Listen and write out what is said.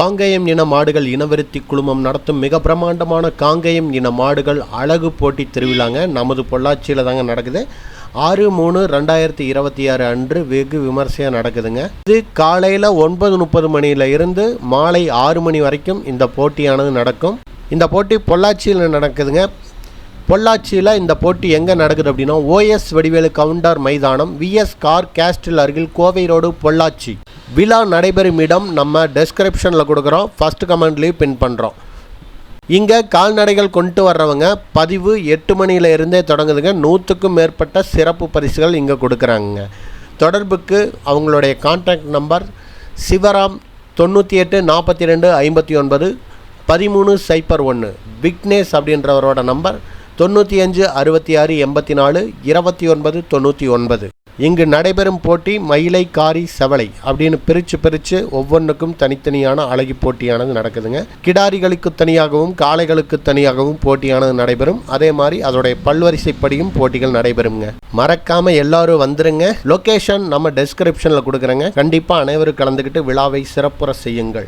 காங்கேயம் இன மாடுகள் இனவிருத்தி குழுமம் நடத்தும் மிக பிரம்மாண்டமான காங்கேயம் இன மாடுகள் அழகு போட்டி திருவிழாங்க நமது பொள்ளாச்சியில் தாங்க நடக்குது. 6/3/2026 அன்று வெகு விமர்சையாக நடக்குதுங்க. இது காலையில் 9:30 மணியில் இருந்து மாலை 6 மணி வரைக்கும் இந்த போட்டியானது நடக்கும். இந்த போட்டி பொள்ளாச்சியில் நடக்குதுங்க. பொள்ளாச்சியில் இந்த போட்டி எங்கே நடக்குது அப்படின்னா OS வடிவேலு கவுண்டர் மைதானம் VS கார் கேஸ்டில் அருகில் கோவை ரோடு பொள்ளாச்சி. விழா நடைபெறும் இடம் நம்ம டெஸ்கிரிப்ஷனில் கொடுக்குறோம், ஃபஸ்ட் கமெண்ட்லேயும் பின் பண்ணுறோம். இங்கே கால்நடைகள் கொண்டு வர்றவங்க பதிவு 8 மணியில் இருந்தே தொடங்குதுங்க. 100க்கும் மேற்பட்ட சிறப்பு பரிசுகள் இங்கே கொடுக்குறாங்க. தொடர்புக்கு அவங்களுடைய கான்டாக்ட் நம்பர் சிவராம் 98 42 59 1301. விக்னேஷ் அப்படின்றவரோட நம்பர் 95 66 84 29 99. இங்கு நடைபெறும் போட்டி மயிலை காரி செவலை அப்படின்னு பிரித்து ஒவ்வொன்றுக்கும் தனித்தனியான அழகி போட்டியானது நடக்குதுங்க. கிடாரிகளுக்கு தனியாகவும் காளைகளுக்கு தனியாகவும் போட்டியானது நடைபெறும். அதே மாதிரி அதோடைய பல்வரிசைப்படியும் போட்டிகள் நடைபெறுங்க. மறக்காம எல்லாரும் வந்துருங்க. லொகேஷன் நம்ம டெஸ்கிரிப்ஷனில் கொடுக்குறேங்க. கண்டிப்பாக அனைவரும் கலந்துக்கிட்டு விழாவை சிறப்புற செய்யுங்கள்.